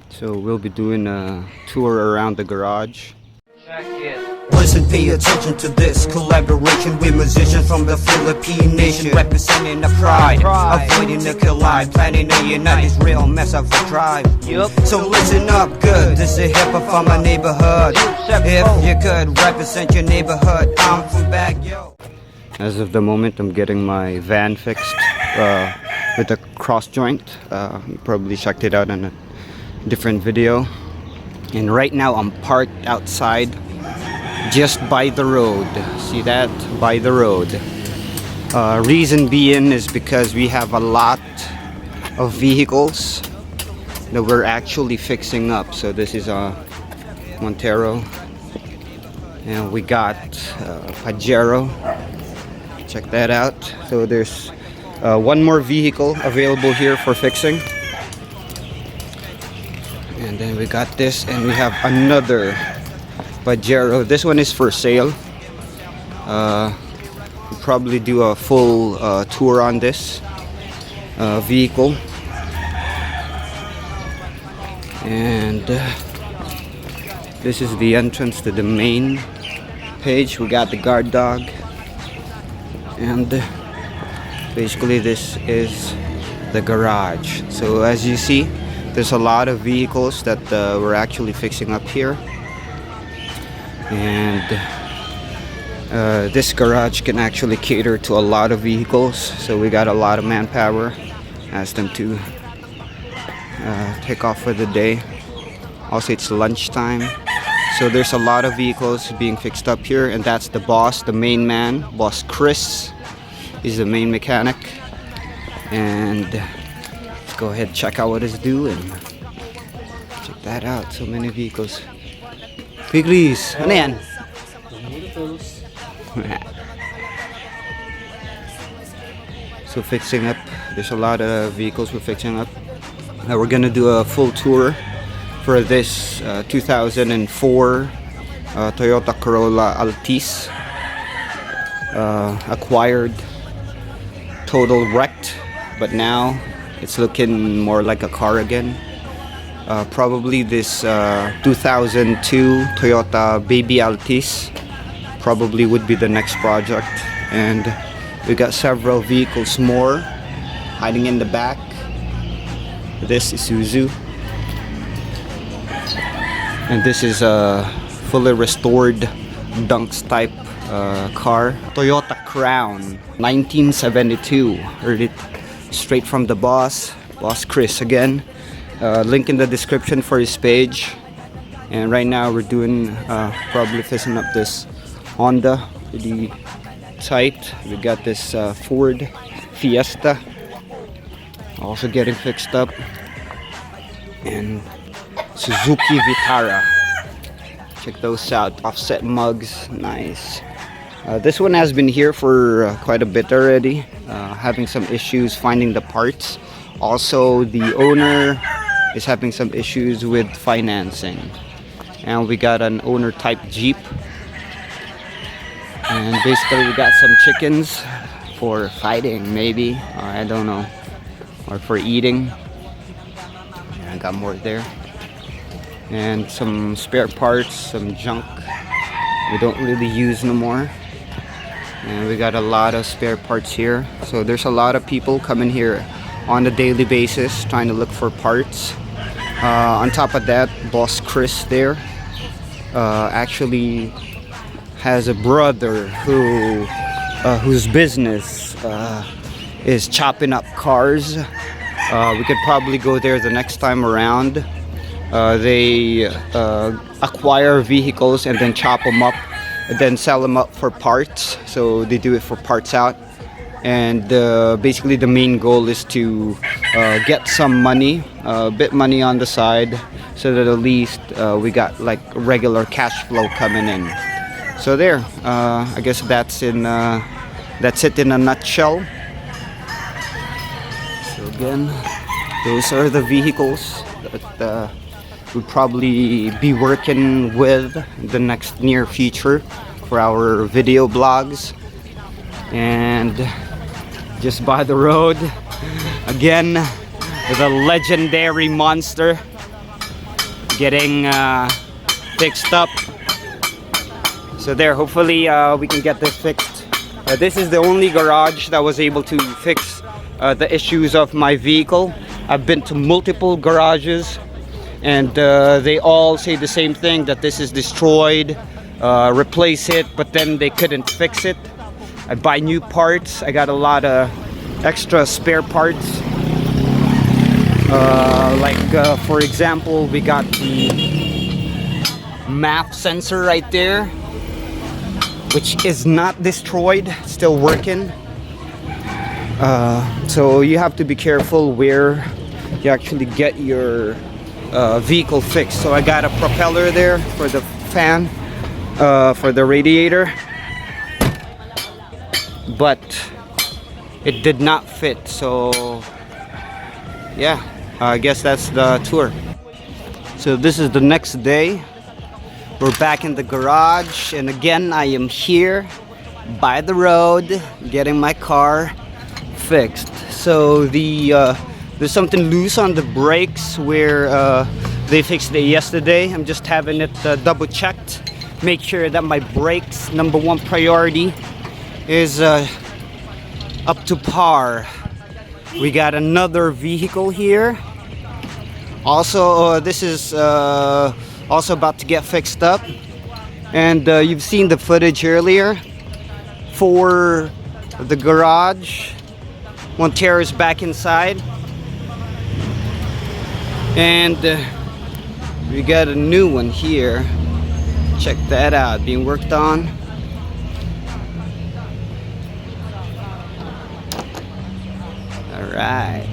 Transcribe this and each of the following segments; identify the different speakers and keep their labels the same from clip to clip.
Speaker 1: So we'll be doing a tour around the garage.
Speaker 2: Check it.
Speaker 3: Listen, pay attention to this collaboration with musicians from the Philippine nation, representing the pride, avoiding the collide, planning to unite this real mess of a drive. So listen up good, this is hip-hop from my neighborhood. If you could represent your neighborhood, I'm from Baguio.
Speaker 1: As of the moment, I'm getting my van fixed with a cross joint. You probably checked it out in a different video. And right now I'm parked outside just by the road. See that? By the road. Reason being is because we have a lot of vehicles that we're actually fixing up. So this is a Montero, and we got Pajero. Check that out. So there's one more vehicle available here for fixing. And then we got this, and we have another Pajero. This one is for sale. We'll probably do a full tour on this vehicle. And this is the entrance to the main page. We got the guard dog. And basically this is the garage. So as you see, there's a lot of vehicles that we're actually fixing up here. And this garage can actually cater to a lot of vehicles, so we got a lot of manpower. Ask them to take off for the day. Also, it's lunchtime, so there's a lot of vehicles being fixed up here. And that's the boss, the main man, boss Kris. He's the main mechanic. And let's go ahead and check out what he's doing. Check that out, so many vehicles. Hey Kris, ano yan? So fixing up, there's a lot of vehicles we're fixing up. Now we're gonna do a full tour for this 2004 Toyota Corolla Altis, acquired, total wrecked, but now it's looking more like a car again. Probably this 2002 Toyota Baby Altis probably would be the next project. And we got several vehicles more hiding in the back. This is Isuzu, and this is a fully restored Dunks type car, Toyota Crown 1972. Heard it straight from the boss Kris again. Link in the description for his page. And right now we're doing probably fixing up this Honda, pretty tight. We got this Ford Fiesta also getting fixed up, and Suzuki Vitara. Check those out, offset mugs, nice. This one has been here for quite a bit already, having some issues finding the parts. Also, the owner is having some issues with financing. And we got an owner type Jeep. And basically we got some chickens for fighting, maybe, I don't know, or for eating. And I got more there. And some spare parts, some junk we don't really use no more. And we got a lot of spare parts here. So there's a lot of people coming here on a daily basis trying to look for parts. On top of that, boss Kris there actually has a brother whose business is chopping up cars. We could probably go there the next time around. They acquire vehicles and then chop them up and then sell them up for parts. So they do it for parts out. And basically the main goal is to get some money, a bit money on the side, so that at least we got like regular cash flow coming in. So there, I guess that's it in a nutshell. So again, those are the vehicles that we'll probably be working with in the next near future for our video blogs. And just by the road again, the legendary monster getting fixed up. So there, hopefully we can get this fixed. This is the only garage that was able to fix the issues of my vehicle. I've been to multiple garages and they all say the same thing, that this is destroyed, replace it, but then they couldn't fix it. I buy new parts. I got a lot of extra spare parts. For example, we got the map sensor right there, which is not destroyed, still working. So you have to be careful where you actually get your vehicle fixed. So I got a propeller there for the fan, for the radiator, but it did not fit. So yeah, I guess that's the tour. So this is the next day. We're back in the garage, and again I am here by the road getting my car fixed. So there's something loose on the brakes where they fixed it yesterday. I'm just having it double checked, make sure that my brakes, number one priority, is up to par. We got another vehicle here. Also, this is also about to get fixed up, and you've seen the footage earlier for the garage. Montero is back inside, and we got a new one here. Check that out, being worked on. Alright,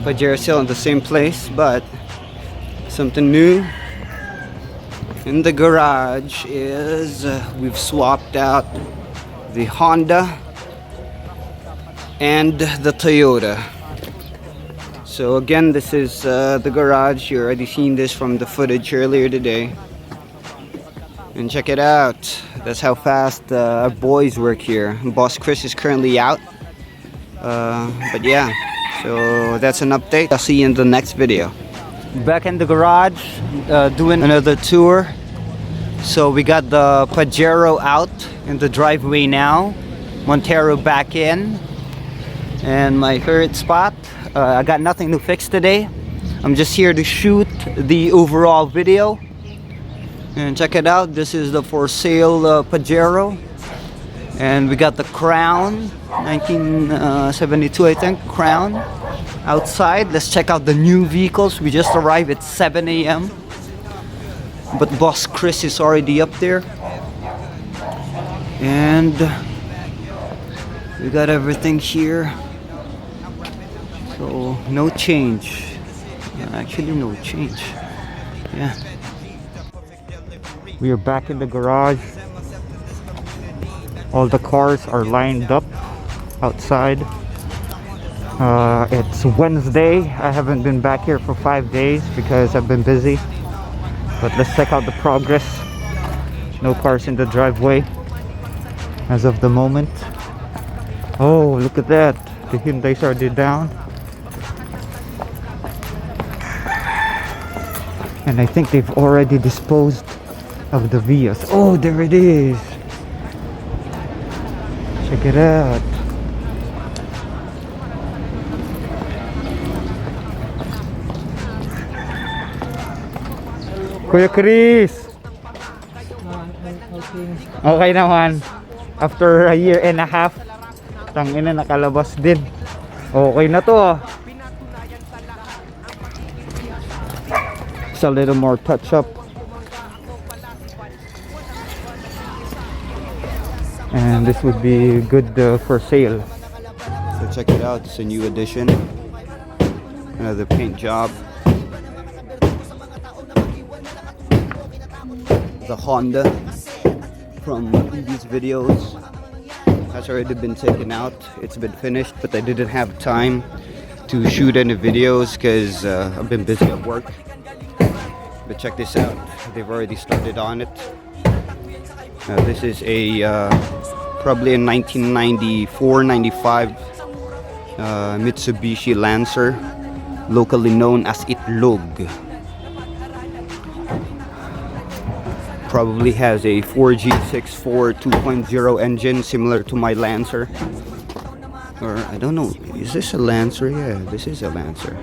Speaker 1: Pajero still in the same place, but something new in the garage is we've swapped out the Honda and the Toyota. So again, this is the garage. You already seen this from the footage earlier today, and check it out. That's how fast our boys work here. Boss Kris is currently out, but yeah, so that's an update. I'll see you in the next video. Back in the garage, doing another tour. So we got the Pajero out in the driveway now, Montero back in, and my favorite spot. I got nothing to fix today. I'm just here to shoot the overall video, and check it out. This is the for sale Pajero, and we got the Crown, 1972 I think, Crown outside. Let's check out the new vehicles. We just arrived at 7 a.m. but Boss Kris is already up there, and we got everything here. So no change. Actually no change. Yeah. We are back in the garage. All the cars are lined up outside. It's Wednesday. I haven't been back here for 5 days because I've been busy. But let's check out the progress. No cars in the driveway as of the moment. Oh, look at that. The Hyundai's already down. And I think they've already disposed of the Vios. Oh, there it is. Check it out. Kuya Kris. Okay naman. After a year and a half, tangina, nakalabas din. Okay na to ah. It's a little more touch up. And this would be good for sale. So check it out, it's a new edition. Another paint job. The Honda from previous videos has already been taken out. It's been finished, but I didn't have time to shoot any videos because I've been busy at work. But check this out, they've already started on it. This is a probably a 1994-95 Mitsubishi Lancer locally known as Itlog. Probably has a 4G64 2.0 engine similar to my Lancer. Or I don't know, is this a Lancer? Yeah, this is a Lancer.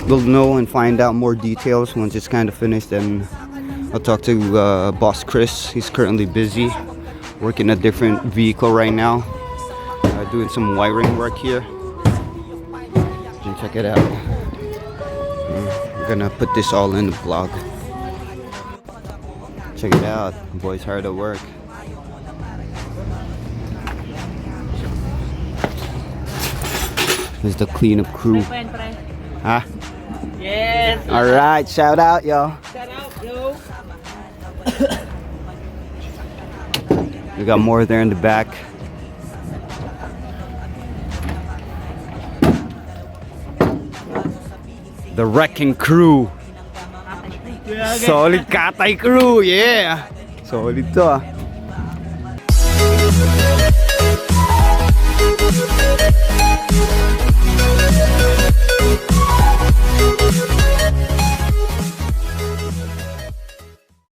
Speaker 1: We'll know and find out more details once it's kind of finished, and I'll talk to boss Kris. He's currently busy working a different vehicle right now, doing some wiring work here. You can check it out. We're gonna put this all in the vlog. Check it out, boys hard at work. This is the cleanup crew. Huh?
Speaker 2: Yes.
Speaker 1: Alright, shout out, yo.
Speaker 2: Shout out, yo.
Speaker 1: We got more there in the back. The wrecking crew. Solid Katay crew, yeah. Solid to ah.